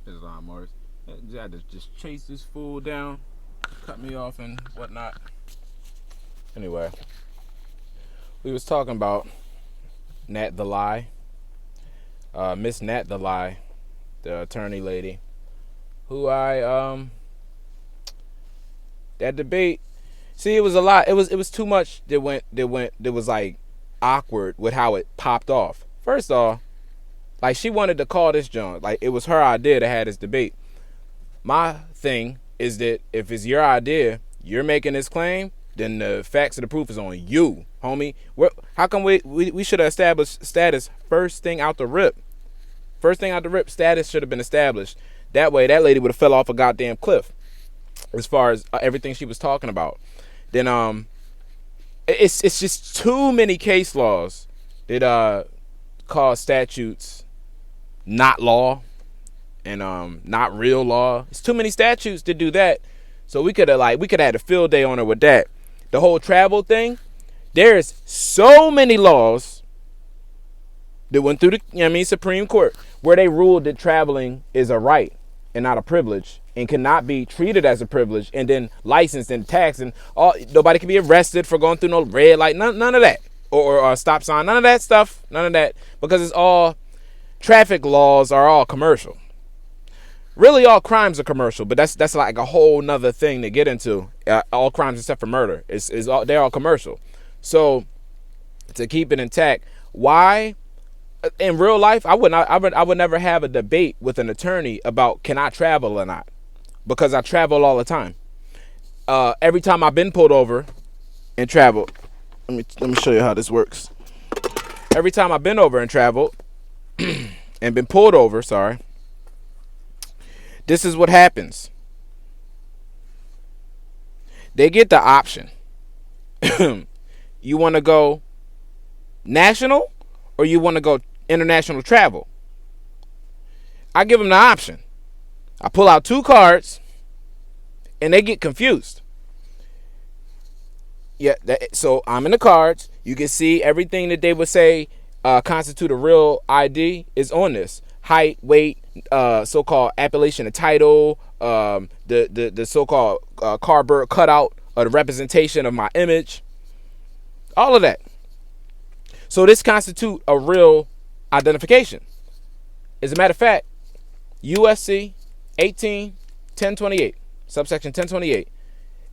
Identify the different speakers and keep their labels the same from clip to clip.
Speaker 1: Islam Morris. I had to just chase this fool down, cut me off and whatnot. Anyway, we was talking about Nat the Lie, Miss Nat the Lie, the attorney lady, who that debate. See, it was a lot. It was too much that was like awkward with how it popped off. First off, like she wanted to call this joint. Like it was her idea to have this debate. My thing is that if it's your idea, you're making this claim, then the facts of the proof is on you, homie. How come we should have established status first thing out the rip? First thing out the rip, status should have been established. That way, that lady would have fell off a goddamn cliff as far as everything she was talking about. Then it's just too many case laws that cause statutes not law and not real law. It's too many statutes to do that. So we could have had a field day on it with that. The whole travel thing, there's so many laws that went through the Supreme Court where they ruled that traveling is a right and not a privilege and cannot be treated as a privilege and then licensed and taxed and all. Nobody can be arrested for going through no red light, none of that, or a stop sign, none of that stuff, none of that, because it's all traffic laws are all commercial. Really, all crimes are commercial, but that's like a whole nother thing to get into. All crimes except for murder they're all commercial. So to keep it intact, why? In real life, I would never have a debate with an attorney about can I travel or not, because I travel all the time. Every time I've been pulled over and traveled, let me show you how this works. Every time I've been over and traveled and been pulled over, sorry, this is what happens. They get the option. You want to go national or you want to go international travel? I give them the option. I pull out two cards and they get confused. Yeah, so I'm in the cards. You can see everything that they would say constitute a real ID is on this. Height, weight, so-called appellation of title, the so-called cardboard cutout or the representation of my image, all of that. So this constitute a real identification. As a matter of fact, USC 18-1028, subsection 1028.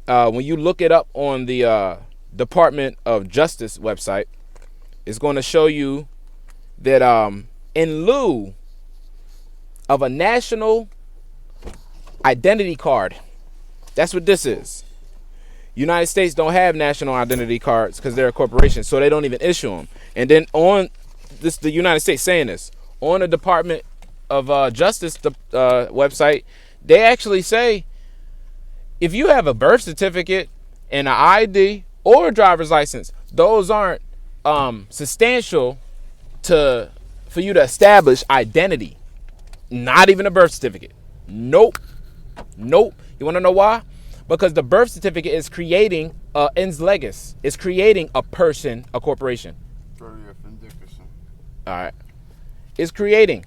Speaker 1: When you look it up on the Department of Justice website, it's going to show you that in lieu of a national identity card, that's what this is. United States don't have national identity cards because they're a corporation, so they don't even issue them. And then on this, the United States saying this on the Department of Justice website, they actually say if you have a birth certificate and an ID or a driver's license, those aren't substantial for you to establish identity. Not even a birth certificate. Nope. You want to know why? Because the birth certificate is creating ens legis. It's creating a person, a corporation. All right. It's creating.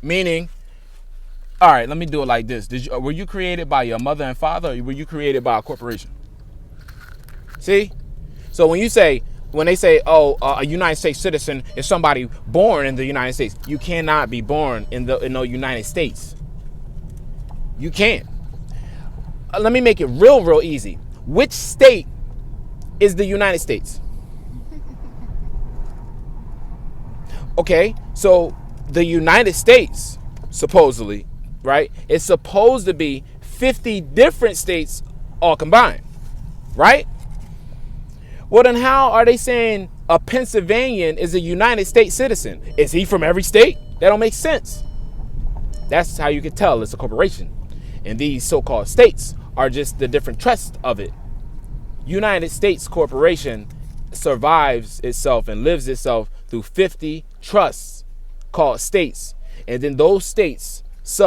Speaker 1: Meaning, all right, let me do it like this. Were you created by your mother and father, or were you created by a corporation? See? So when they say, a United States citizen is somebody born in the United States, you cannot be born in the United States. You can't. Let me make it real easy. Which state is the United States? Okay, so the United States, supposedly, right, it's supposed to be 50 different states all combined, right? Well, then how are they saying a Pennsylvanian is a United States citizen? Is he from every state? That don't make sense. That's how you can tell it's a corporation. And these so-called states are just the different trusts of it. United States Corporation survives itself and lives itself through 50 trusts called states. And then those states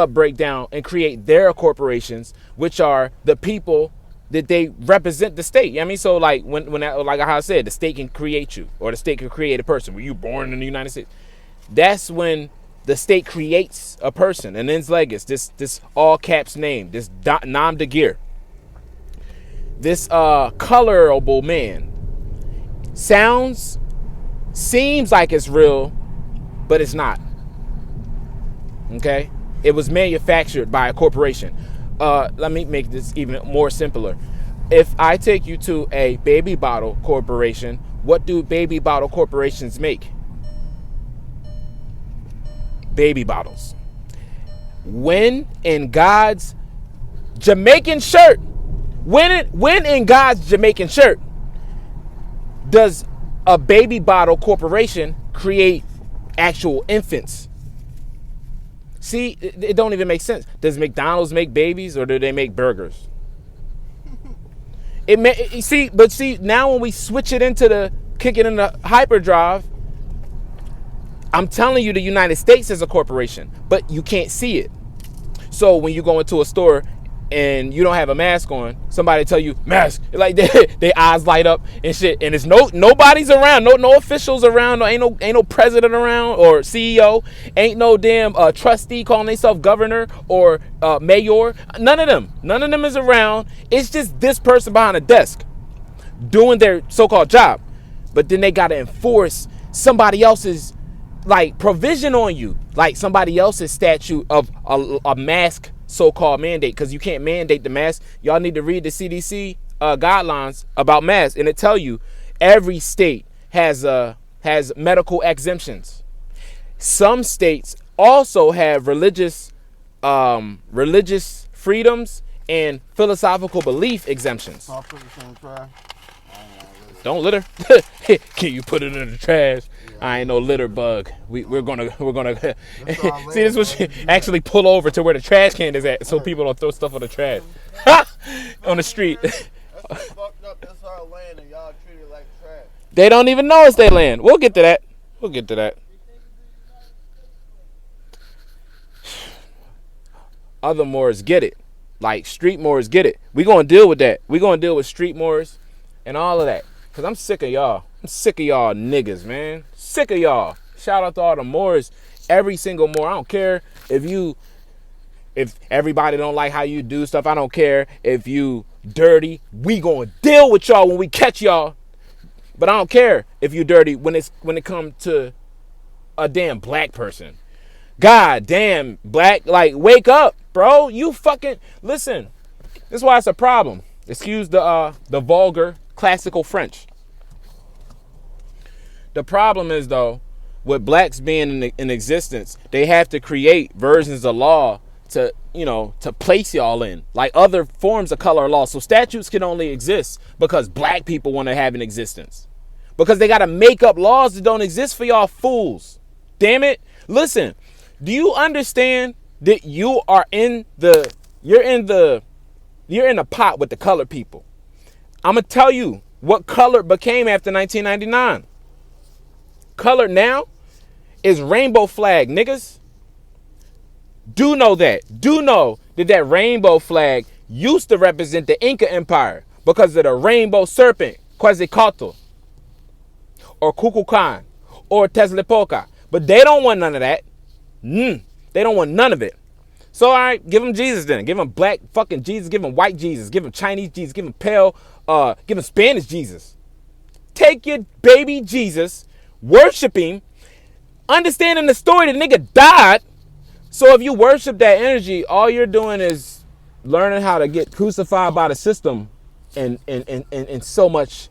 Speaker 1: break down and create their corporations, which are the people that they represent the state. You know what I mean? So like when like how I said, the state can create you, or the state can create a person. Were you born in the United States? That's when The state creates a person, an ens legis, this all caps name, this nom de guerre, this colorable man. Seems like it's real, but it's not. Okay? It was manufactured by a corporation. Let me make this even more simpler. If I take you to a baby bottle corporation, what do baby bottle corporations make? Baby bottles. When in God's Jamaican shirt, when in God's Jamaican shirt does a baby bottle corporation create actual infants? See, it don't even make sense. Does McDonald's make babies or do they make burgers? See, now when we switch it into kick it in the hyperdrive, I'm telling you the United States is a corporation, but you can't see it. So when you go into a store and you don't have a mask on, somebody tell you mask, like their eyes light up and shit, and it's nobody's around, no officials around, ain't no president around or CEO, ain't no damn trustee calling themselves governor or mayor. None of them is around. It's just this person behind a desk doing their so-called job, but then they gotta enforce somebody else's like provision on you, like somebody else's statute of a mask so-called mandate, because you can't mandate the mask. Y'all need to read the CDC guidelines about masks, and it tell you every state has medical exemptions. Some states also have religious freedoms and philosophical belief exemptions. Don't litter. Can you put it in the trash? I ain't no litter bug. We're gonna see, this was actually pull over to where the trash can is at, so people don't throw stuff on the trash on the street.
Speaker 2: That's fucked up. That's our land, and y'all treat it like trash.
Speaker 1: They don't even know it's their land. We'll get to that. Other Moors get it, like street Moors get it. We gonna deal with that. We gonna deal with street Moors and all of that. Cause I'm sick of y'all. I'm sick of y'all niggas, man. Sick of y'all. Shout out to all the Moors. Every single Moor. I don't care if everybody don't like how you do stuff. I don't care if you dirty. We gonna deal with y'all when we catch y'all. But I don't care if you dirty when it comes to a damn black person. God damn, black, like wake up, bro. You fucking listen. This is why it's a problem. Excuse the vulgar classical French. The problem is, though, with blacks being in existence, they have to create versions of law to place y'all in, like other forms of color law. So statutes can only exist because black people want to have an existence, because they got to make up laws that don't exist for y'all fools. Damn it. Listen, do you understand that you're in the pot with the colored people? I'm going to tell you what color became after 1999. Color now is rainbow flag, niggas. Do know that. Do know that rainbow flag used to represent the Inca Empire because of the rainbow serpent, Quetzalcoatl, or Kukulkan, or Tezcatlipoca. But they don't want none of that. They don't want none of it. So, all right, give them Jesus then. Give them black fucking Jesus. Give them white Jesus. Give them Chinese Jesus. Give them pale, give them Spanish Jesus. Take your baby Jesus, worship him, understanding the story, the nigga died. So if you worship that energy, all you're doing is learning how to get crucified by the system and so much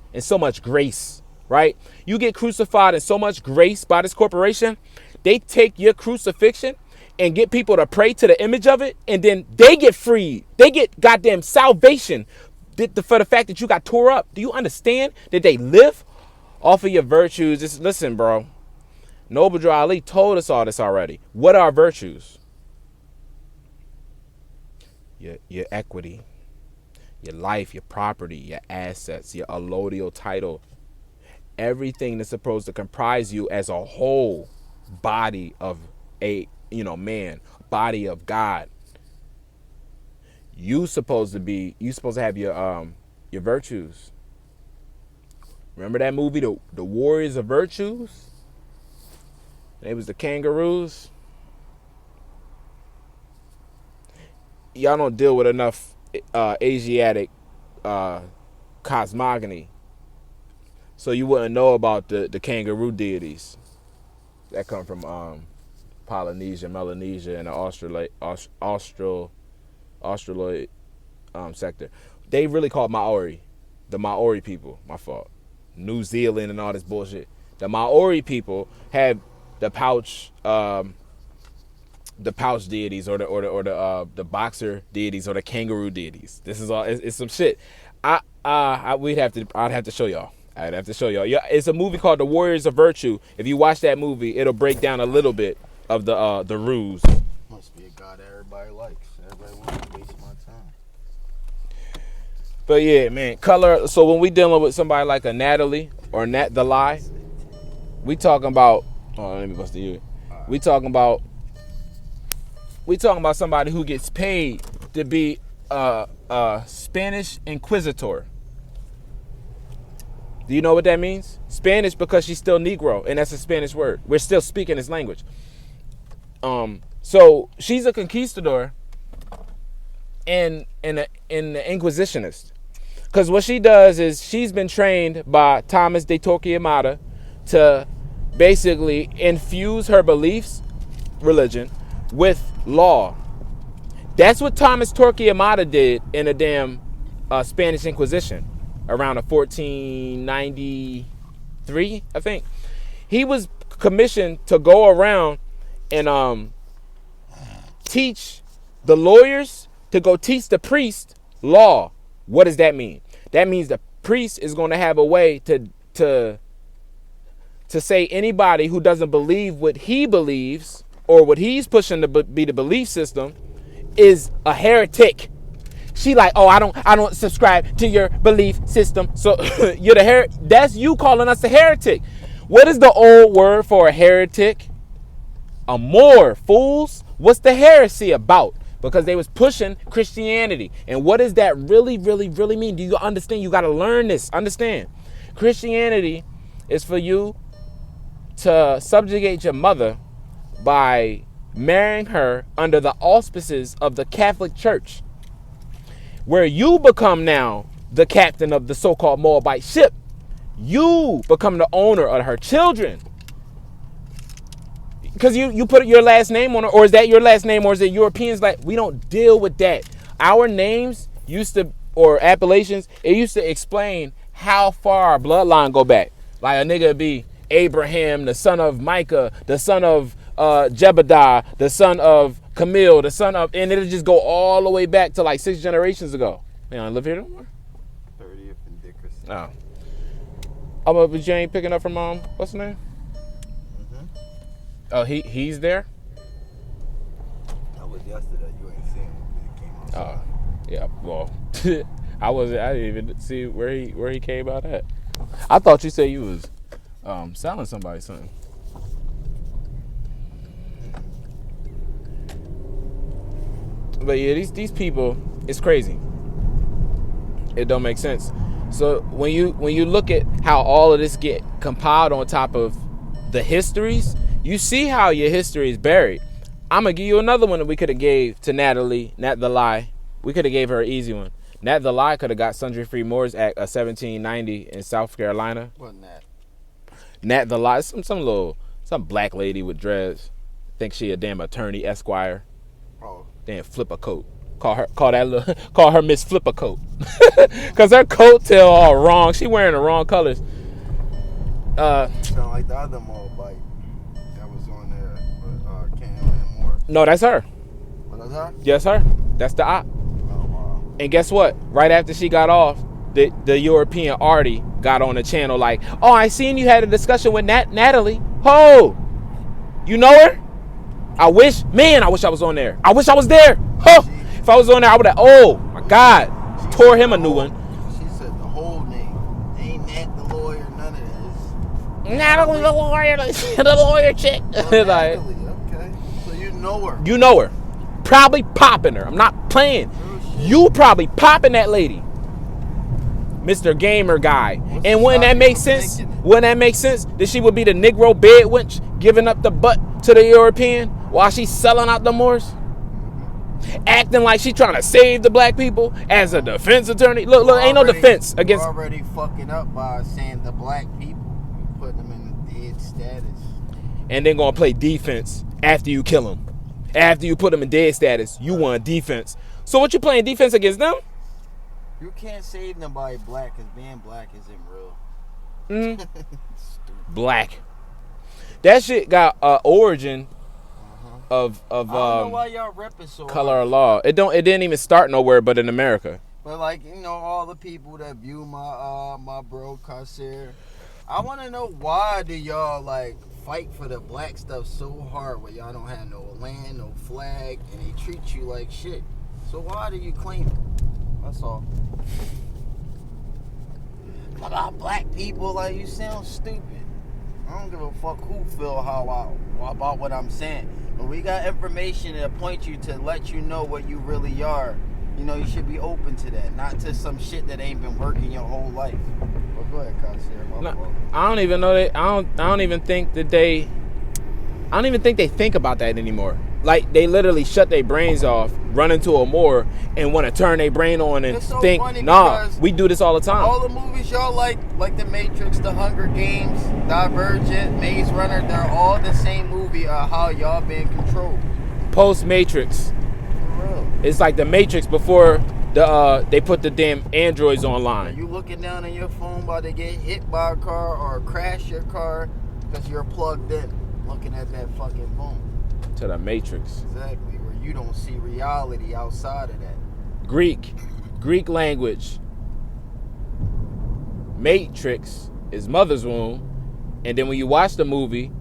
Speaker 1: grace, right? You get crucified in so much grace by this corporation. They take your crucifixion and get people to pray to the image of it, and then they get freed. They get goddamn salvation for the fact that you got tore up. Do you understand that they live off of your virtues? Listen, bro. Noble Drew Ali told us all this already. What are virtues? Your equity, your life, your property, your assets, your allodial title, everything that's supposed to comprise you as a whole body of a man, body of God. You supposed to have your virtues. Remember that movie, the Warriors of Virtues? It was the kangaroos. y'all don't deal with enough Asiatic cosmogony, so you wouldn't know about the kangaroo deities that come from Polynesia, Melanesia, and the Australoid sector. They really called Maori, the Maori people. My fault. New Zealand and all this bullshit. The Maori people had the pouch deities, or the boxer deities, or the kangaroo deities. This is all. It's some shit. I'd have to show y'all. I'd have to show y'all. Yeah, it's a movie called The Warriors of Virtue. If you watch that movie, it'll break down a little bit of the ruse.
Speaker 2: Must be a god that everybody likes. Everybody wants to waste my time.
Speaker 1: But yeah, man, color. So when we dealing with somebody like a Natalie or Nat the Lie, we talking about. Oh, let me bust the you. We talking about somebody who gets paid to be a Spanish inquisitor. Do you know what that means? Spanish, because she's still Negro, and that's a Spanish word. We're still speaking this language. So she's a conquistador and the Inquisitionist. Because what she does is she's been trained by Thomas de Torquemada to basically infuse her beliefs, religion, with law. That's what Thomas Torquemada did in the damn Spanish Inquisition around 1493, I think. He was commissioned to go around and teach the lawyers to go teach the priest law. What does that mean? That means the priest is going to have a way to say anybody who doesn't believe what he believes or what he's pushing to be the belief system is a heretic. She like, oh, I don't subscribe to your belief system. So you're the that's you calling us a heretic. What is the old word for a heretic? A Moor, fools. What's the heresy about? Because they was pushing Christianity. And what does that really, really, really mean? Do you understand? You got to learn this. Understand. Christianity is for you to subjugate your mother by marrying her under the auspices of the Catholic Church, where you become now the captain of the so-called Moabite ship. You become the owner of her children. Because you put your last name on her, or is that your last name, or is it Europeans? Like, we don't deal with that. Our names used to, or appellations, it used to explain how far our bloodline go back. Like a nigga be Abraham, the son of Micah, the son of Jebediah, the son of Camille, the son of, and it'll just go all the way back to like 6 generations ago. You don't live here no more?
Speaker 2: 30th and Dickerson.
Speaker 1: Oh. Oh, but you ain't picking up from what's the name? Oh, he's there?
Speaker 2: That was yesterday. You ain't seen him. He came outside.
Speaker 1: Oh, yeah. Well, I didn't even see where he came out at. I thought you said you was selling somebody something. But yeah, these people, it's crazy. It don't make sense. So when you look at how all of this get compiled on top of the histories, you see how your history is buried. I'm gonna give you another one that we could have gave to Natalie, Nat the Lie. We could have gave her an easy one. Nat the Lie could have got Sundry Free Moors Act of 1790 in South Carolina.
Speaker 2: What Nat?
Speaker 1: Nat the Lie, some black lady with dreads. Think she a damn attorney, esquire.
Speaker 2: Oh.
Speaker 1: Damn flipper coat. Call her Miss Flipper Coat. Cause her coat tail all wrong. She wearing the wrong colors.
Speaker 2: Sound like the other Moabite that was on there with Cam and Moore.
Speaker 1: No, that's her.
Speaker 2: What is her?
Speaker 1: Yes, her. That's the op.
Speaker 2: Oh, wow.
Speaker 1: And guess what? Right after she got off, the European Artie got on the channel like, oh, I seen you had a discussion with Natalie. Ho! You know her? I wish I was on there. I wish I was there. Ho! If I was on there, I would have, oh my God, tore him a new one.
Speaker 2: She said the whole name. Ain't Nat the lawyer, none of this.
Speaker 1: Natalie the lawyer, the lawyer chick.
Speaker 2: Oh,
Speaker 1: Like,
Speaker 2: Natalie, okay. So you know her.
Speaker 1: you know her. Probably popping her. I'm not playing.
Speaker 2: Oh,
Speaker 1: You probably popping that lady. Mr. Gamer guy. And wouldn't that make sense? Wouldn't that make sense that she would be the Negro bed wench giving up the butt to the European while she's selling out the Moors? acting like she trying to save the black people as a defense attorney. Look, ain't no defense against.
Speaker 2: You're already fucking up by saying the black people. You putting them in the dead status.
Speaker 1: And then gonna play defense after you kill them. After you put them in dead status, you want defense. So what you playing defense against them?
Speaker 2: You can't save nobody black because being black isn't real.
Speaker 1: Black. That shit got origin of
Speaker 2: I don't know why y'all repping so
Speaker 1: color
Speaker 2: hard.
Speaker 1: of law. It didn't even start nowhere but in America.
Speaker 2: But like, all the people that view my bro Kasir, I want to know, why do y'all like fight for the black stuff so hard where y'all don't have no land, no flag, and they treat you like shit? So why do you claim it? That's all. About black people, like, you sound stupid. I don't give a fuck who feel about what I'm saying. But we got information that point you to let you know what you really are. You should be open to that, not to some shit that ain't been working your whole life. But go ahead, Kasir.
Speaker 1: I don't even know that. I don't even think that they. I don't even think they think about that anymore. Like, they literally shut their brains off, run into a moor, and want to turn their brain on and
Speaker 2: It's so
Speaker 1: think,
Speaker 2: funny
Speaker 1: nah,
Speaker 2: because
Speaker 1: we do this all the time.
Speaker 2: All the movies y'all like The Matrix, The Hunger Games, Divergent, Maze Runner, they're all the same movie of how y'all being controlled.
Speaker 1: Post-Matrix.
Speaker 2: For real.
Speaker 1: It's like the Matrix before they put the damn androids online.
Speaker 2: You looking down on your phone about to get hit by a car or crash your car because you're plugged in, looking at that fucking phone.
Speaker 1: To the Matrix.
Speaker 2: Exactly, where you don't see reality outside of that.
Speaker 1: Greek language. Matrix is mother's womb. And then when you watch the movie,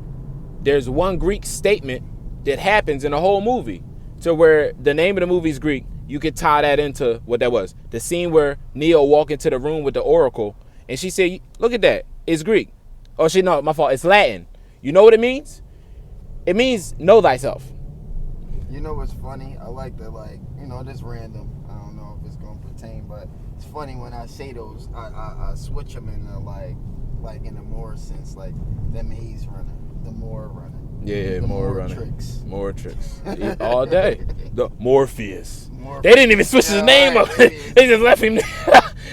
Speaker 1: there's one Greek statement that happens in the whole movie. To where the name of the movie is Greek. You could tie that into what that was. The scene where Neo walked into the room with the oracle. And she said, look at that. It's Greek. Oh, no, my fault. It's Latin. You know what it means? It means know thyself.
Speaker 2: You know what's funny? I like that, this random. I don't know if it's going to pertain, but it's funny when I say those, I switch them in like in the more sense, like the Maze Runner, the Moor Runner.
Speaker 1: Yeah,
Speaker 2: the
Speaker 1: more runner.
Speaker 2: Tricks.
Speaker 1: More tricks. All day. The Morpheus. They didn't even switch his name up. They just left him.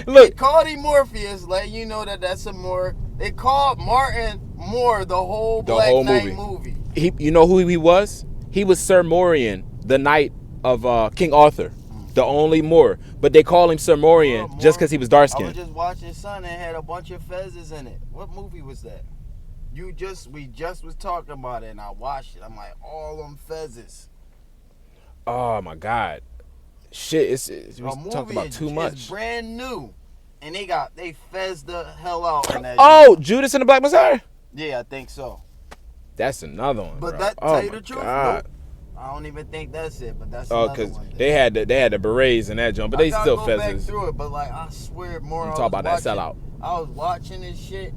Speaker 1: Look.
Speaker 2: They called him Morpheus, that's a Moor. They called Martin Moore the whole Black Knight movie.
Speaker 1: You know who he was? He was Sir Morian, the knight of King Arthur, the only Moor. But they call him Sir Morian just because he was dark skinned.
Speaker 2: I was just watching Son and had a bunch of fezzes in it. What movie was that? We just was talking about it and I watched it. I'm like, all them fezzes.
Speaker 1: Oh my God, shit! We talking about too much.
Speaker 2: It's brand new, and they fez the hell out in that.
Speaker 1: Oh, Judas and the Black Messiah.
Speaker 2: Yeah, I think so.
Speaker 1: That's another one.
Speaker 2: But
Speaker 1: bro.
Speaker 2: tell you the truth, nope. I don't even think that's it. But that's another one.
Speaker 1: They had the berets in that joint, but they still
Speaker 2: go
Speaker 1: fezzes.
Speaker 2: Back through it, but I swear more.
Speaker 1: You talk about that sellout.
Speaker 2: I was watching this shit,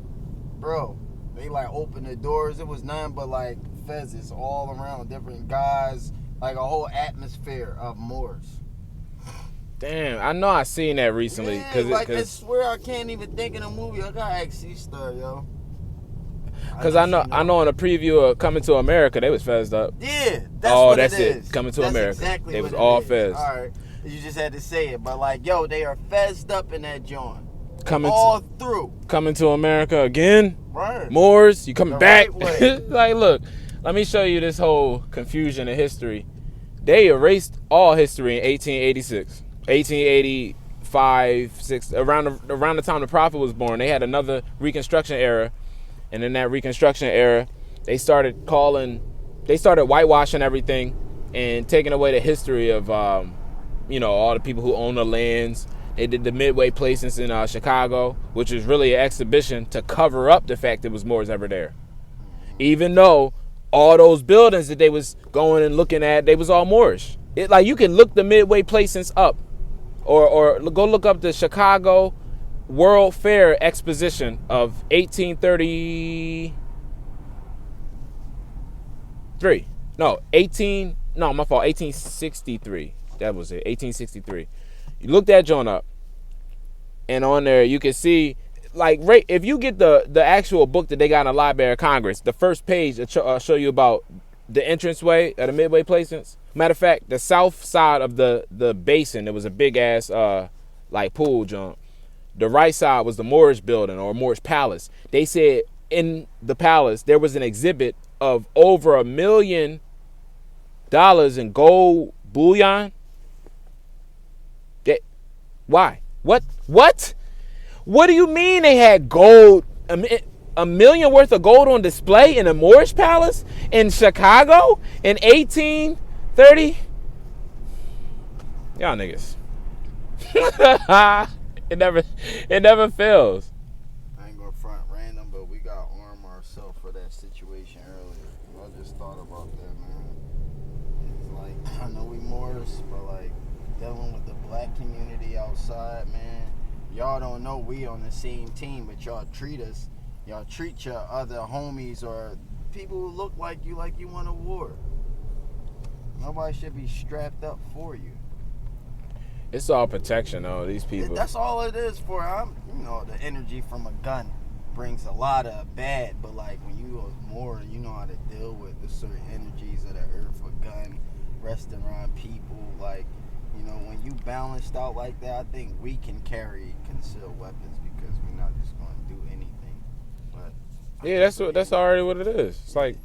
Speaker 2: bro. They opened the doors. It was nothing but fezzes all around, different guys, a whole atmosphere of Moors.
Speaker 1: Damn, I know I seen that recently.
Speaker 2: I swear I can't even think of the movie. I gotta ask C-Star, yo.
Speaker 1: Because I know in a preview of Coming to America, they was fezzed up.
Speaker 2: Yeah, that's
Speaker 1: it. Coming to America.
Speaker 2: Exactly
Speaker 1: they
Speaker 2: what
Speaker 1: was all
Speaker 2: is.
Speaker 1: fezzed.
Speaker 2: All right, you just had to say it, but they are fezzed up in that joint. Through.
Speaker 1: Coming to America again.
Speaker 2: Right.
Speaker 1: Moors, you coming back?
Speaker 2: Right
Speaker 1: Look, let me show you this whole confusion in history. They erased all history in 1886, 1885, 6 around the time the Prophet was born. They had another Reconstruction era. And in that Reconstruction era, they started whitewashing everything and taking away the history of, all the people who own the lands. They did the Midway Plaisance in Chicago, which was really an exhibition to cover up the fact there was Moors ever there. Even though all those buildings that they was going and looking at, they was all Moorish. You can look the Midway Plaisance up, or go look up the Chicago World Fair Exposition of 1833. No, 1863. That was it, 1863. You look that joint up, and on there you can see, if you get the actual book that they got in the Library of Congress, the first page will show you about the entranceway at the Midway Plaisance. Matter of fact, the south side of the basin, there was a big ass like pool jump. The right side was the Moorish building or Moorish palace. They said in the palace there was an exhibit of over $1 million in gold bullion. That, why? What? What do you mean they had gold? A million worth of gold on display in a Moorish palace in Chicago in 1830? Y'all niggas. it never fails.
Speaker 2: I ain't gonna front random, but we got arm ourselves for that situation earlier. I just thought about that, man. It's like, I know we Moorish, but like dealing with the black community outside, man. Y'all don't know we on the same team, but y'all treat your other homies or people who look like you want a war. Nobody should be strapped up for you.
Speaker 1: It's all protection, though. These people.
Speaker 2: That's all it is for. The energy from a gun brings a lot of bad, but like when you are more, you know how to deal with the certain energies of the earth, a gun, resting around people. Like, when you balanced out like that, I think we can carry concealed weapons because we're not just going to do anything. But
Speaker 1: yeah, that's already what it is. It's like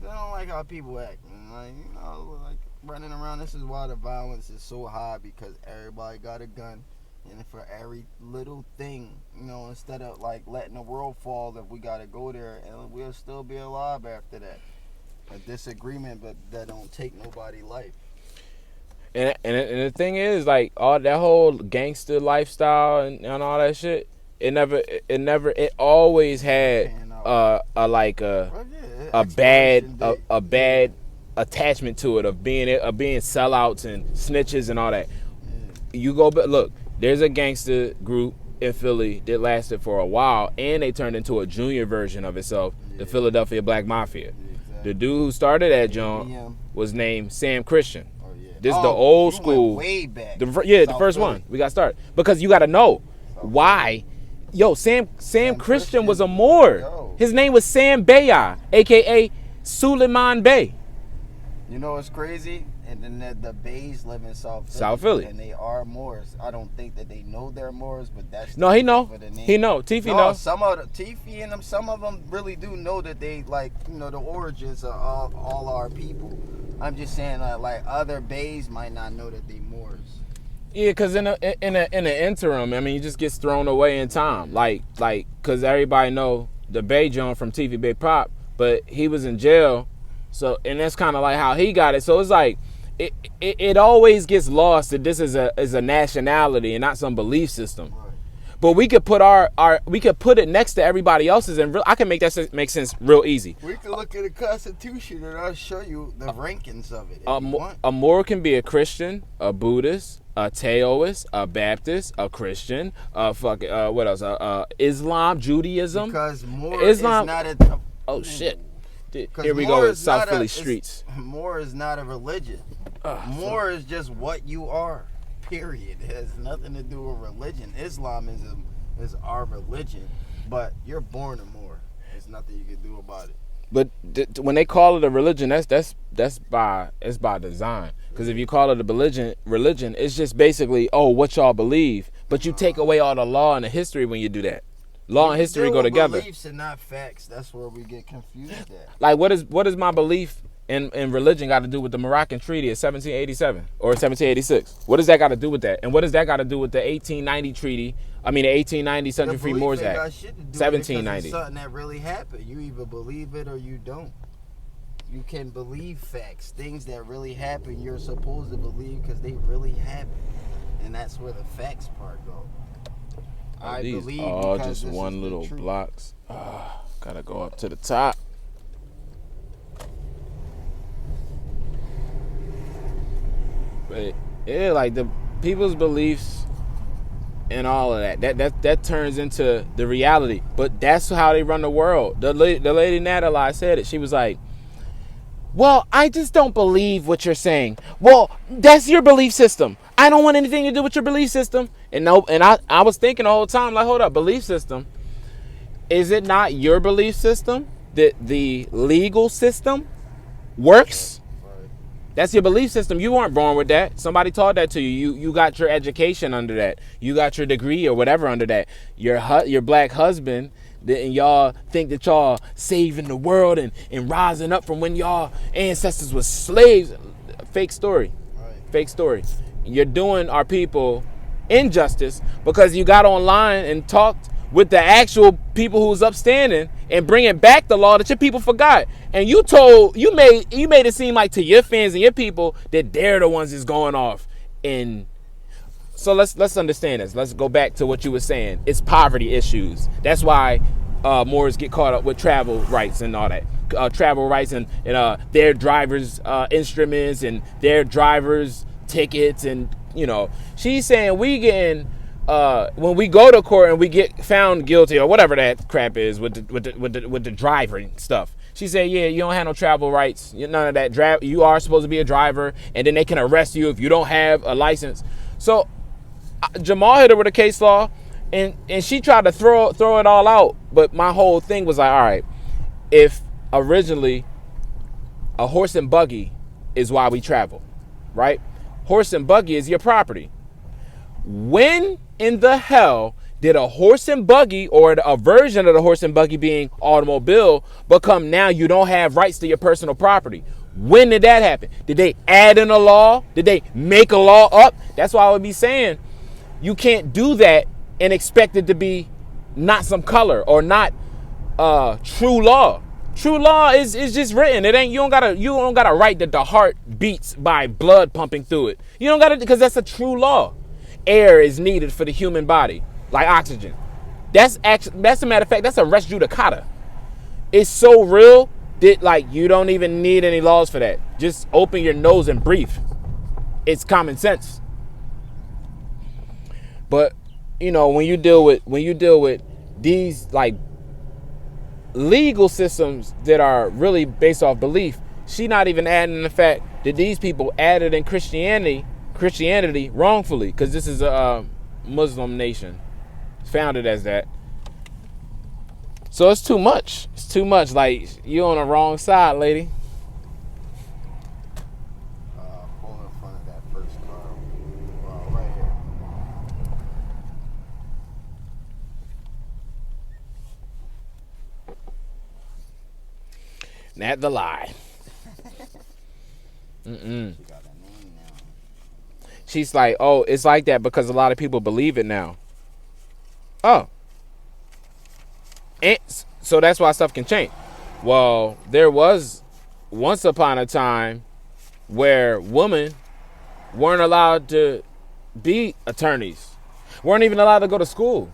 Speaker 2: I don't like how people act. Like running around. This is why the violence is so high, because everybody got a gun, and for every little thing, instead of like letting the world fall, if we got to go there, and we'll still be alive after that. A disagreement, but that don't take nobody life.
Speaker 1: And the thing is, like, all that whole gangster lifestyle and all that shit, it always had a bad attachment to it of being sellouts and snitches and all that. You go, but look, there's a gangster group in Philly that lasted for a while, and they turned into a junior version of itself, the Philadelphia Black Mafia. The dude who started that joint was named Sam Christian. This is the old school.
Speaker 2: Way back.
Speaker 1: The first one we got started, because you got to know why. Yo, Sam Christian was a Moor.
Speaker 2: Yo.
Speaker 1: His name was Sam Baya, aka Suleiman Bey.
Speaker 2: You know what's crazy? And then the Bays live in
Speaker 1: South Philly,
Speaker 2: and they are Moors. I don't think that they know they're Moors, but that's
Speaker 1: no. He know. Tiffy know.
Speaker 2: Some of Tiffy and them. Some of them really do know that they the origins of all our people. I'm just saying like other Bays might not know that they Moors.
Speaker 1: Yeah, because in the interim, I mean, he just gets thrown away in time. Like, because everybody know the Bay John from TV Big Pop, but he was in jail. So, and that's kind of like how he got it. So it's like, it always gets lost that this is a nationality and not some belief system. Right. But we could put we could put it next to everybody else's, and I can make that make sense real easy.
Speaker 2: We can look at the Constitution and I'll show you the rankings of it.
Speaker 1: A Moor can be a Christian, a Buddhist, a Taoist, a Baptist, a Christian, what else? Islam, Judaism.
Speaker 2: Because Moor
Speaker 1: Islam,
Speaker 2: is not
Speaker 1: oh shit! Here we go. South Philly streets.
Speaker 2: Moor is not a religion. Moor is just what you are. Period. It has nothing to do with religion. Islamism is our religion, but you're born a Moor. There's nothing you can do about it.
Speaker 1: But when they call it a religion, that's by design. Because if you call it a religion, it's just basically what y'all believe. But you take away all the law and the history when you do that. Law and history go together.
Speaker 2: Beliefs and not facts. That's where we get confused at.
Speaker 1: Like, what is my belief in religion got to do with the Moroccan Treaty of 1787 or 1786? What does that got to do with that? And what does that got to do with the 1890 treaty? I mean, the 1890 Country Free Moors Act. 1790.
Speaker 2: It's something that really happened. You either believe it or you don't. You can believe facts, things that really happen. You're supposed to believe because they really happen, and that's where the facts part go. I believe
Speaker 1: all just one little blocks. Gotta go up to the top. But yeah, like the people's beliefs and all of that turns into the reality. But that's how they run the world. The lady Natalie said it. She was like, well, I just don't believe what you're saying. Well, that's your belief system. I don't want anything to do with your belief system. And I was thinking the whole time, like, hold up, belief system. Is it not your belief system that the legal system works? That's your belief system. You weren't born with that. Somebody taught that to you. You got your education under that. You got your degree or whatever under that. Your black husband, and y'all think that y'all saving the world and rising up from when y'all ancestors was slaves. Fake story.
Speaker 2: Right.
Speaker 1: Fake story. You're doing our people injustice because you got online and talked with the actual people who's upstanding and bringing back the law that your people forgot. And you made it seem like to your fans and your people that they're the ones that's going off. And so let's understand this. Let's go back to what you were saying. It's poverty issues. That's why Moors get caught up with travel rights and all that. Travel rights and their drivers' instruments and their drivers' tickets. And, she's saying we getting... when we go to court and we get found guilty or whatever that crap is with the driving stuff, she said, yeah, you don't have no travel rights, none of that. You are supposed to be a driver, and then they can arrest you if you don't have a license. So Jamal hit her with a case law, and she tried to throw it all out. But my whole thing was like, all right, if originally a horse and buggy is why we travel, right? Horse and buggy is your property. When in the hell did a horse and buggy or a version of the horse and buggy being automobile become now you don't have rights to your personal property? When did that happen? Did they add in a law? Did they make a law up? That's why I would be saying you can't do that and expect it to be not some color or not true law. True law is just written. It ain't you don't gotta write that the heart beats by blood pumping through it. You don't gotta, because that's a true law. Air is needed for the human body, like oxygen. That's a matter of fact, that's a res judicata. It's so real that like you don't even need any laws for that. Just open your nose and breathe. It's common sense. But when you deal with these like legal systems that are really based off belief, she not even adding the fact that these people added in Christianity wrongfully, because this is a Muslim nation. It's founded as that. So it's too much. It's too much. Like, you're on the wrong side, lady.
Speaker 2: Pull in front of that first car. Right here.
Speaker 1: Not the lie. She's like, oh, it's like that because a lot of people believe it now. Oh. And so that's why stuff can change. Well, there was once upon a time where women weren't allowed to be attorneys, weren't even allowed to go to school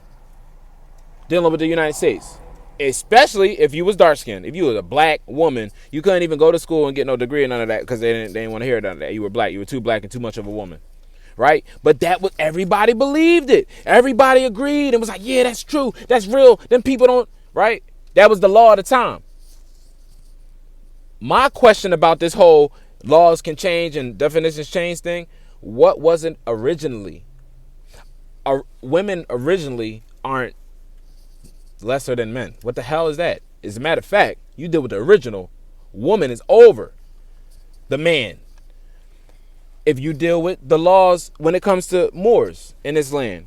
Speaker 1: dealing with the United States. Especially if you was dark skinned. If you was a black woman, you couldn't even go to school and get no degree or none of that because they didn't want to hear none of that. You were black. You were too black and too much of a woman. Right? But that was, everybody believed it. Everybody agreed and was like, yeah, that's true. That's real. Them people don't, right? That was the law of the time. My question about this whole laws can change and definitions change thing, what wasn't originally? Women originally aren't lesser than men. What the hell is that? As a matter of fact, you deal with the original. Woman is over the man. If you deal with the laws when it comes to Moors in this land.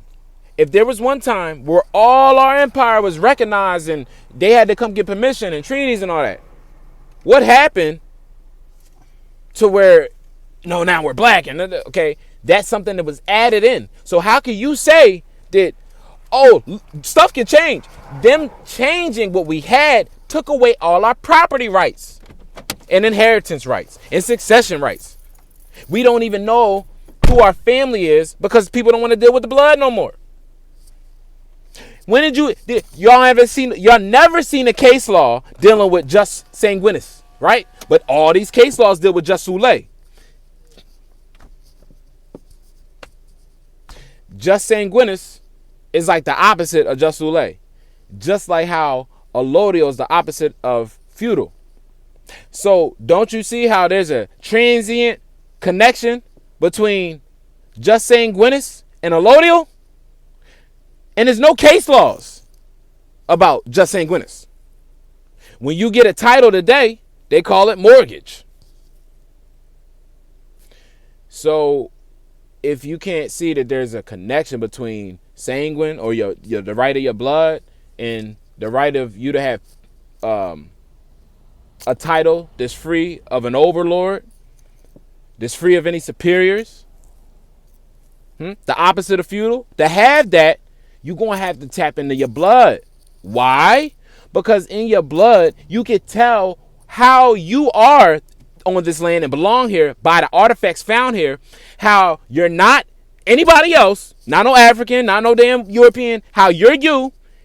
Speaker 1: If there was one time where all our empire was recognized and they had to come get permission and treaties and all that, what happened to where, no, now we're black and okay, that's something that was added in. So how can you say that, oh, stuff can change? Them changing what we had took away all our property rights and inheritance rights and succession rights. We don't even know who our family is because people don't want to deal with the blood no more. When y'all never seen a case law dealing with just sanguinis, right? But all these case laws deal with just Sule. Just sanguinis is like the opposite of just Sule. Just like how allodio is the opposite of feudal. So don't you see how there's a transient connection between just sanguinis and allodial? And there's no case laws about just sanguinis. When you get a title today, they call it mortgage. So if you can't see that there's a connection between sanguine or your the right of your blood and the right of you to have um, a title that's free of an overlord, that's free of any superiors, the opposite of feudal, to have that, you're going to have to tap into your blood. Why? Because in your blood, you can tell how you are on this land and belong here by the artifacts found here, how you're not anybody else, not no African, not no damn European, how you're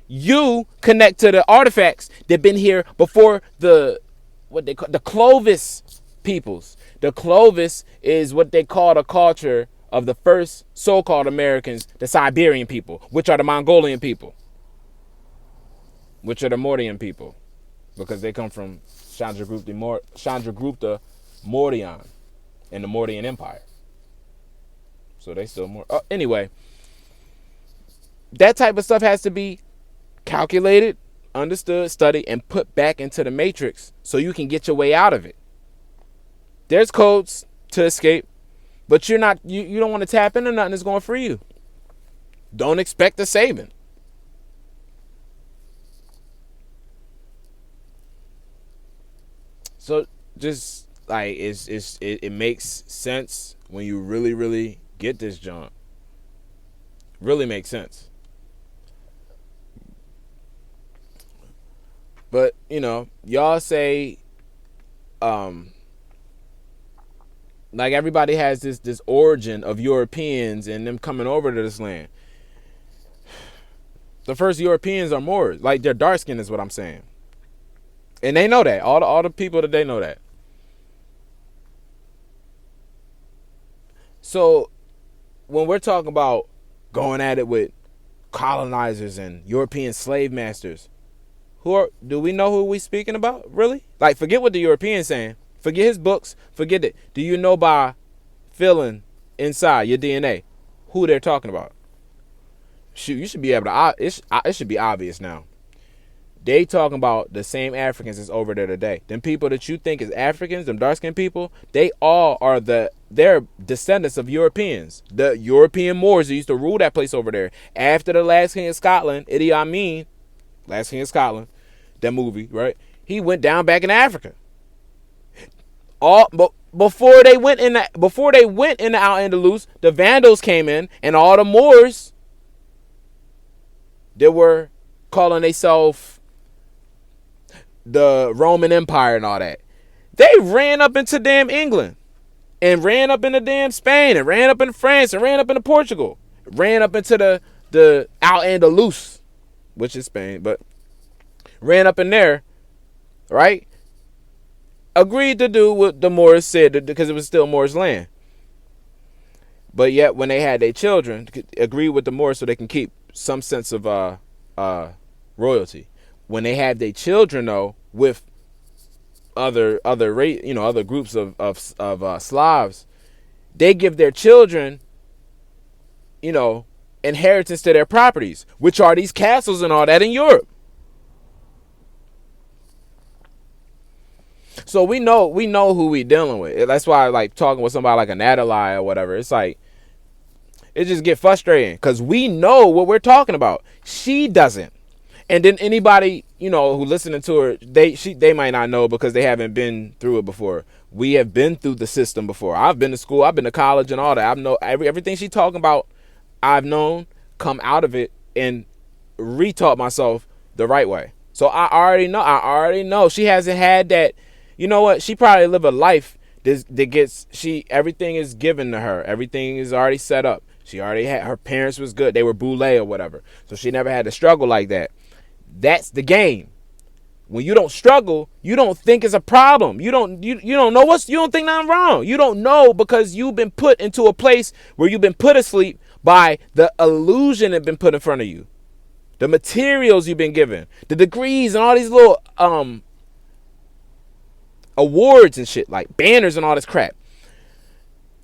Speaker 1: you connect to the artifacts that been here before the, what they call the Clovis peoples. The Clovis is what they call the culture of the first so-called Americans, the Siberian people, which are the Mongolian people, which are the Mordian people, because they come from Chandragupta Mordian and the Mordian Empire. So they still more. Anyway, that type of stuff has to be calculated, understood, studied, and put back into the matrix so you can get your way out of it. There's codes to escape, but you don't want to tap into nothing that's going to free you. Don't expect a saving. So just like it makes sense when you really get this junk. Really makes sense. But y'all say like everybody has this origin of Europeans and them coming over to this land. The first Europeans are Moors. Like, they're dark skinned is what I'm saying. And they know that. All the people that they know that. So when we're talking about going at it with colonizers and European slave masters, do we know who we speaking about? Really? Like, forget what the European's saying. Forget his books. Forget it. Do you know by feeling inside your DNA who they're talking about? Shoot, you should be able to. It should be obvious now. They talking about the same Africans that's over there today. Them people that you think is Africans, them dark-skinned people, they all are they're descendants of Europeans. The European Moors that used to rule that place over there. After the last king of Scotland, Idi Amin, last king of Scotland, that movie, right? He went down back in Africa. But before they went into Al-Andalus, the Vandals came in, and all the Moors that were calling themselves the Roman Empire and all that, they ran up into damn England and ran up into damn Spain and ran up into France and ran up into Portugal, ran up into the Al-Andalus, which is Spain, but ran up in there, right? Agreed to do what the Moors said because it was still Moors land. But yet when they had their children, agreed with the Moors so they can keep some sense of royalty. When they have their children though with other groups of Slavs, they give their children inheritance to their properties, which are these castles and all that in Europe. So we know who we dealing with. That's why, like, talking with somebody like a Natalie or whatever, it's like, it just get frustrating because we know what we're talking about. She doesn't. And then anybody, who listening to her, they might not know because they haven't been through it before. We have been through the system before. I've been to school, I've been to college and all that. I know everything she talking about, I've known, come out of it and retaught myself the right way. So I already know. She hasn't had that. You know what? She probably live a life that gets, everything is given to her. Everything is already set up. She already had, her parents was good. They were boule or whatever. So she never had to struggle like that. That's the game. When you don't struggle, you don't think it's a problem. You don't know you don't think nothing wrong. You don't know because you've been put into a place where you've been put asleep by the illusion that been put in front of you. The materials you've been given, the degrees and all these little awards and shit, like banners and all this crap.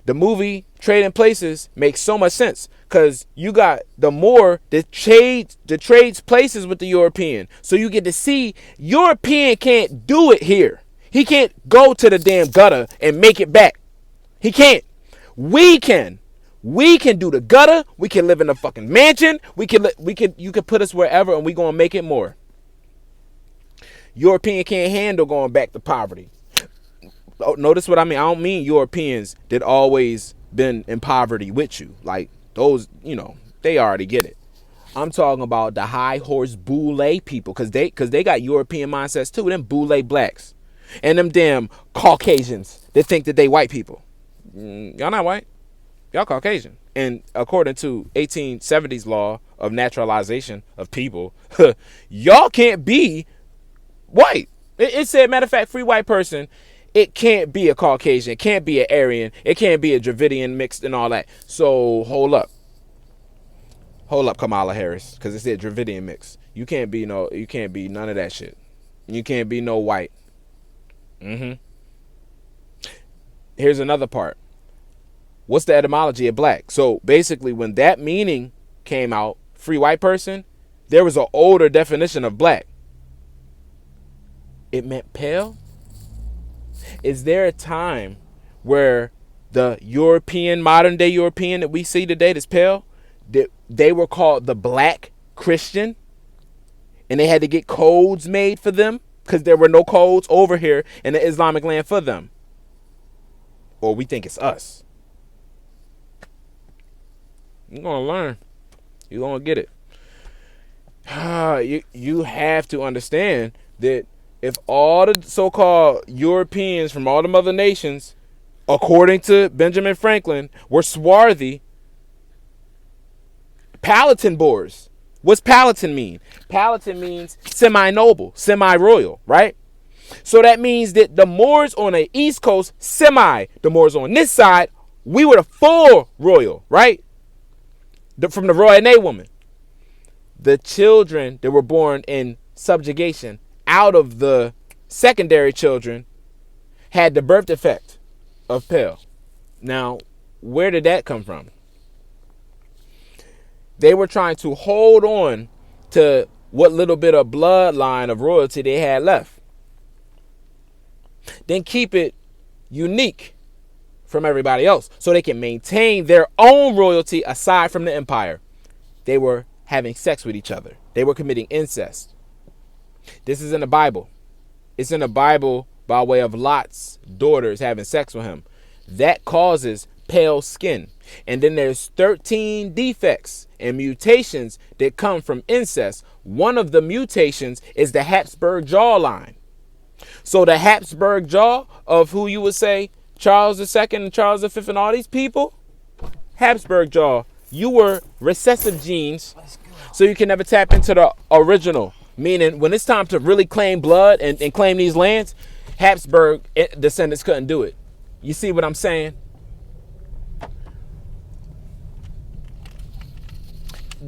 Speaker 1: The movie Trading Places makes so much sense because you got the Moor that trades places with the European. So you get to see European can't do it here. He can't go to the damn gutter and make it back. He can't. We can. We can do the gutter. We can live in a fucking mansion. You can put us wherever and we gonna make it more. European can't handle going back to poverty. Oh, notice what I mean. I don't mean Europeans that always been in poverty with you. Like those, they already get it. I'm talking about the high horse boule people, cause they got European mindsets too. Them boule blacks, and them damn Caucasians that think that they white people. Y'all not white. Y'all Caucasian. And according to 1870s law of naturalization of people, y'all can't be white. It said, matter of fact, free white person, it can't be a Caucasian, it can't be an Aryan, it can't be a Dravidian mixed and all that. So hold up, Kamala Harris, because it said Dravidian mix. You can't be none of that shit. You can't be no white. Here's another part. What's the etymology of black? So basically, when that meaning came out, free white person, there was an older definition of black. It meant pale. Is there a time where the modern day European that we see today that's pale, that they were called the black Christian, and they had to get codes made for them because there were no codes over here in the Islamic land for them? Or we think it's us. You're going to learn. You're going to get it. You have to understand that if all the so-called Europeans from all the other nations, according to Benjamin Franklin, were swarthy, Palatine boars. What's Palatine mean? Palatine means semi-noble, semi-royal, right? So that means that the Moors on the East Coast, the Moors on this side, we were the full royal, right? From the Roy and A woman. The children that were born in subjugation out of the secondary children had the birth defect of pale. Now, where did that come from? They were trying to hold on to what little bit of bloodline of royalty they had left. Then keep it unique from everybody else so they can maintain their own royalty aside from the empire. They were having sex with each other. They were committing incest. This is in the Bible. It's in the Bible by way of Lot's daughters having sex with him. That causes pale skin. And then there's 13 defects and mutations that come from incest. One of the mutations is the Habsburg jawline. So the Habsburg jaw of who you would say Charles II and Charles V and all these people, Habsburg jaw, you were recessive genes, so you can never tap into the original. Meaning, when it's time to really claim blood and claim these lands, Habsburg descendants couldn't do it. You see what I'm saying?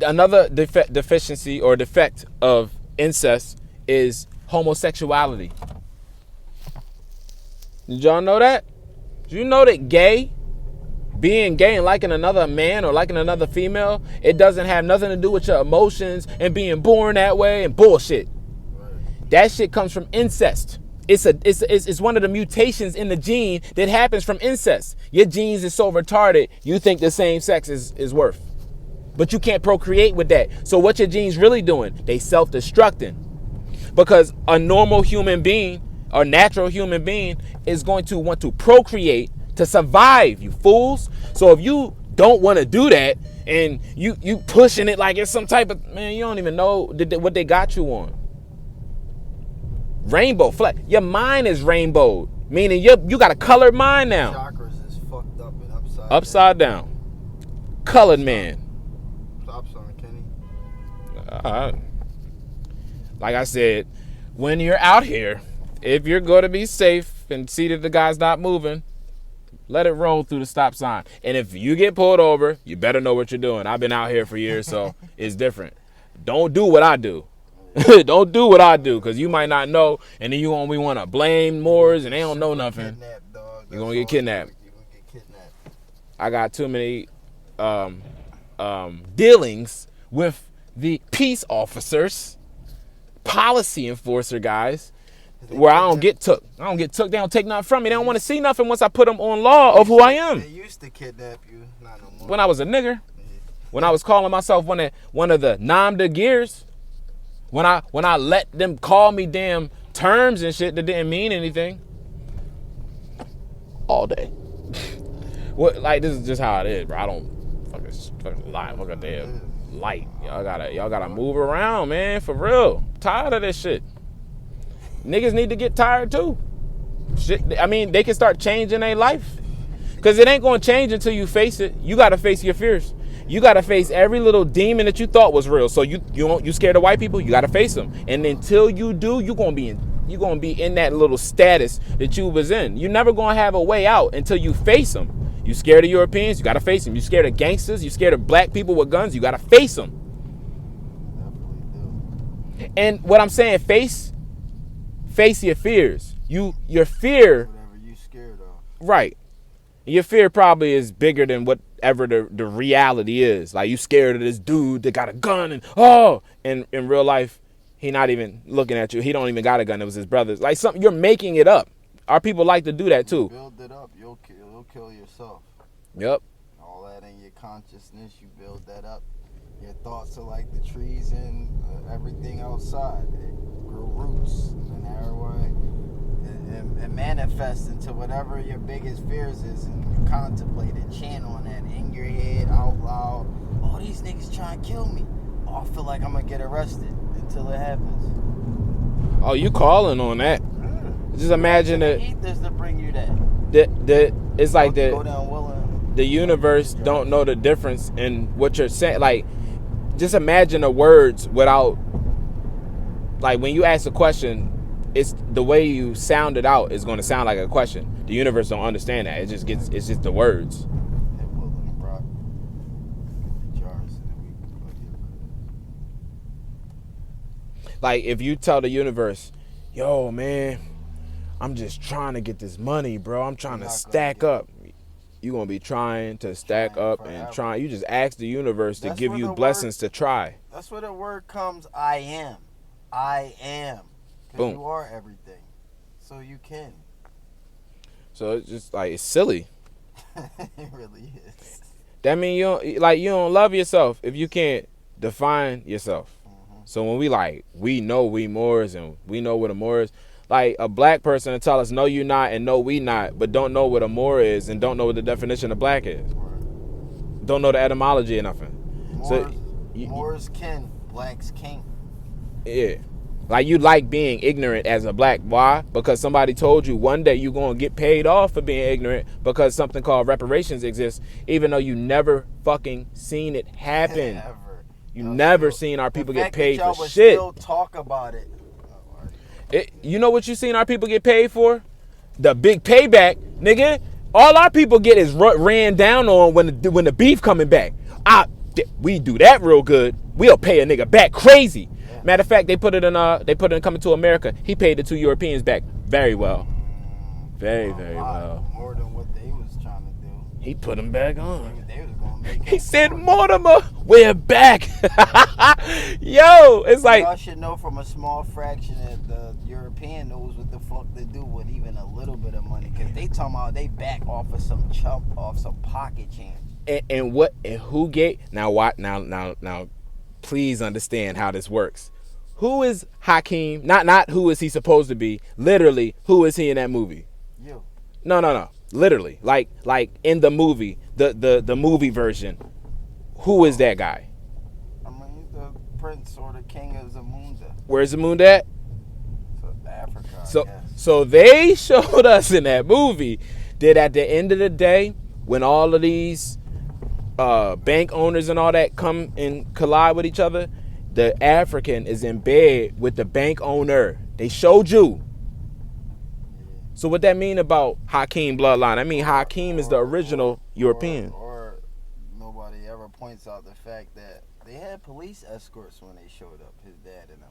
Speaker 1: Another deficiency or defect of incest is homosexuality. Did y'all know that? Do you know that being gay and liking another man or liking another female, it doesn't have nothing to do with your emotions and being born that way and bullshit. That shit comes from incest. It's one of the mutations in the gene that happens from incest. Your genes is so retarded, you think the same sex is worth. But you can't procreate with that. So what your genes really doing? They self-destructing. Because a normal human being, or natural human being, is going to want to procreate to survive, you fools. So if you don't want to do that and you pushing it like it's some type of, man, you don't even know what they got you on. Rainbow flag. Your mind is rainbowed, meaning you got a colored mind now.
Speaker 2: Chakras is fucked up and
Speaker 1: upside down. Colored man.
Speaker 2: Stop sign, Kenny.
Speaker 1: Like I said, when you're out here, if you're going to be safe and see that the guy's not moving, let it roll through the stop sign. And if you get pulled over, you better know what you're doing. I've been out here for years, so it's different. Don't do what I do. Don't do what I do, because you might not know, and then we want to blame Moors, and they don't know nothing. You're going to get kidnapped. I got too many dealings with the peace officers, policy enforcer guys, where I don't get took. I don't get took. They don't take nothing from me. They don't want to see nothing once I put them on law of who I am.
Speaker 2: They used to kidnap you, not no more.
Speaker 1: When I was a nigger, when I was calling myself one of the Nam de Gears, when I let them call me damn terms and shit that didn't mean anything. All day. What, like, this is just how it is, bro. I don't fucking lie. Fuck a damn light. Y'all gotta move around, man. For real. Tired of this shit. Niggas need to get tired too. Shit. I mean, they can start changing their life. Cause it ain't gonna change until you face it. You gotta face your fears. You gotta face every little demon that you thought was real. So you scared of white people, you gotta face them. And until you do, you're gonna be in that little status that you was in. You're never gonna have a way out until you face them. You scared of Europeans, you gotta face them. You scared of gangsters, you scared of black people with guns, you gotta face them. And what I'm saying, face your fears. Your fear.
Speaker 2: Whatever you scared of.
Speaker 1: Right. Your fear probably is bigger than whatever the reality is. Like, you scared of this dude that got a gun and in real life, he not even looking at you. He don't even got a gun. It was his brother's. Like, something, you're making it up. Our people like to do that too.
Speaker 2: You build it up, you'll kill yourself.
Speaker 1: Yep.
Speaker 2: All that in your consciousness, you build that up. Your thoughts are like the trees and everything outside. They grow roots in that way. And manifest into whatever your biggest fears is, and you contemplate and chant on that in your head out loud. Oh, these niggas trying to kill me. Oh, I feel like I'm gonna get arrested until it happens.
Speaker 1: Oh, you calling on that? Just imagine that.
Speaker 2: Ethers to bring you that.
Speaker 1: It's like
Speaker 2: the
Speaker 1: universe don't know the difference in what you're saying. Like, just imagine the words without. Like, when you ask a question, it's the way you sound it out is going to sound like a question. The universe don't understand that. It's just the words. Like, if you tell the universe, yo, man, I'm just trying to get this money, bro. I'm trying to stack up. You're going to be trying to stack up and trying. You just ask the universe to give you blessings to try.
Speaker 2: That's where the word comes, I am. I am. Because you are everything. So you can.
Speaker 1: So it's just like, it's silly.
Speaker 2: It really is.
Speaker 1: That means you don't love yourself if you can't define yourself. Mm-hmm. So when we know we Moors and we know what a Moor is, like a black person to tell us no you not and no we not, but don't know what a Moor is and don't know what the definition of black is. Right. Don't know the etymology or nothing.
Speaker 2: Moors kin, blacks king.
Speaker 1: Yeah. Like, you like being ignorant as a black. Why? Because somebody told you one day you're going to get paid off for being ignorant because something called reparations exists, even though you never fucking seen it happen.
Speaker 2: Never.
Speaker 1: You never seen our people get paid for shit.
Speaker 2: Still talk about it.
Speaker 1: You know what you seen our people get paid for? The big payback, nigga. All our people get is ran down on when the beef coming back. We do that real good. We'll pay a nigga back crazy. Matter of fact, they put it in Coming to America. He paid the 2 Europeans back very well. Very, very well.
Speaker 2: More than what they was trying to do.
Speaker 1: He put them back on.
Speaker 2: They was gonna make
Speaker 1: he said, Mortimer, we're back. Yo, it's like,
Speaker 2: y'all should know from a small fraction that the European knows what the fuck to do with even a little bit of money. Because they talking about they back off of some chump, off some pocket change.
Speaker 1: And who gave, now, please understand how this works. Who is Hakeem? Not who is he supposed to be. Literally, who is he in that movie?
Speaker 2: You.
Speaker 1: No. Literally, like in the movie, the movie version. Who is that guy?
Speaker 2: I mean, the prince or the king of Zamunda.
Speaker 1: Where's Zamunda at?
Speaker 2: Africa.
Speaker 1: So they showed us in that movie that at the end of the day, when all of these bank owners and all that come and collide with each other, the African is in bed with the bank owner. They showed you. So what that mean about Hakeem bloodline? I mean, Hakeem is the original European.
Speaker 2: Or nobody ever points out the fact that they had police escorts when they showed up, his dad and them.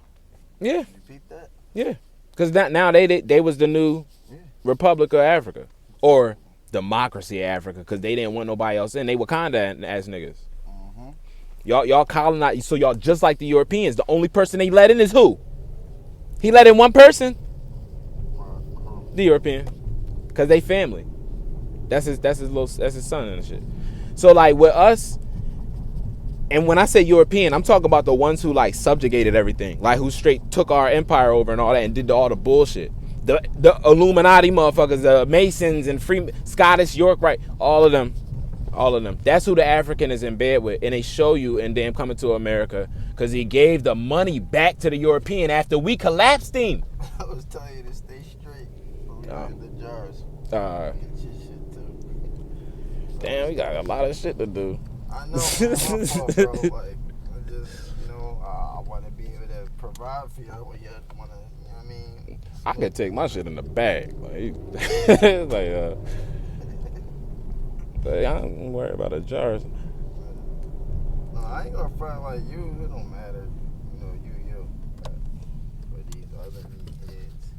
Speaker 1: Yeah.
Speaker 2: You repeat that?
Speaker 1: Yeah. Because now they was the new Republic of Africa. Or Democracy of Africa, because they didn't want nobody else in. They Wakanda ass niggas. Mm-hmm. Y'all colonized, so y'all just like the Europeans. The only person they let in is who? He let in one person. The European, cause they family. That's his son and shit. So like with us, and when I say European, I'm talking about the ones who like subjugated everything, like who straight took our empire over and all that and did all the bullshit. The Illuminati motherfuckers, the Masons and free Scottish York, right? All of them. That's who the African is in bed with, and they show you in damn Coming to America, because he gave the money back to the European after we collapsed him.
Speaker 2: I was telling you to stay straight. But we got the jars.
Speaker 1: Uh,
Speaker 2: Get your shit too.
Speaker 1: Damn, we got a lot of shit to do.
Speaker 2: I know, man, my fault, bro. Like, I just, I want to be able to provide for you when you want to, you know what I mean?
Speaker 1: I could take my shit in the bag. Like, but I don't worry about the jars.
Speaker 2: No, I ain't gonna front like you. It don't matter. You. But these other kids.